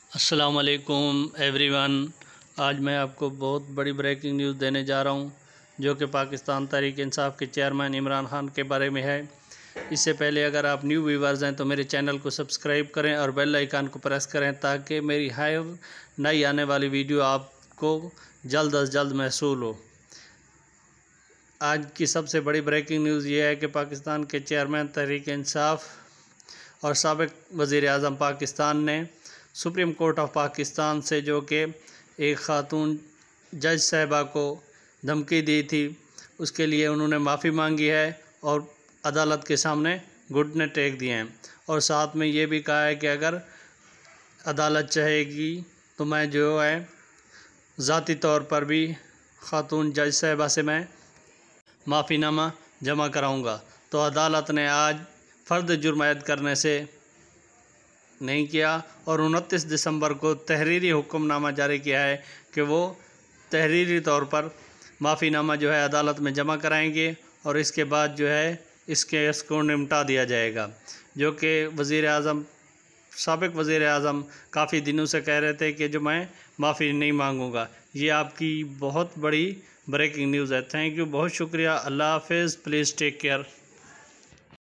अस्सलाम वालेकुम एवरीवन। आज मैं आपको बहुत बड़ी ब्रेकिंग न्यूज़ देने जा रहा हूं, जो कि पाकिस्तान तहरीक इंसाफ के चेयरमैन इमरान खान के बारे में है। इससे पहले अगर आप न्यू व्यूवर्स हैं तो मेरे चैनल को सब्सक्राइब करें और बेल आइकन को प्रेस करें ताकि मेरी हर नई आने वाली वीडियो आपको जल्द अज जल्द महसूल हो। आज की सबसे बड़ी ब्रेकिंग न्यूज़ ये है कि पाकिस्तान के चेयरमैन तहरीक इंसाफ और साबिक़ वज़ीर आज़म पाकिस्तान ने सुप्रीम कोर्ट ऑफ पाकिस्तान से, जो कि एक ख़ातून जज साहिबा को धमकी दी थी, उसके लिए उन्होंने माफ़ी मांगी है और अदालत के सामने घुटने टेक दिए हैं। और साथ में ये भी कहा है कि अगर अदालत चाहेगी तो मैं जो है ज़ाती तौर पर भी ख़ातून जज साहिबा से मैं माफ़ीनामा जमा कराऊंगा। तो अदालत ने आज फ़र्द जुर्म आयद करने से नहीं किया और 29 दिसंबर को तहरीरी हुक्मनामा जारी किया है कि वो तहरीरी तौर पर माफ़ीनामा जो है अदालत में जमा कराएंगे और इसके बाद जो है इस केस को निपटा दिया जाएगा। जो कि वज़ीर आज़म, साबिक़ वज़ीर आज़म काफ़ी दिनों से कह रहे थे कि जो मैं माफ़ी नहीं मांगूंगा। ये आपकी बहुत बड़ी ब्रेकिंग न्यूज़ है। थैंक यू, बहुत शुक्रिया। अल्लाह हाफ़िज़। Please take care.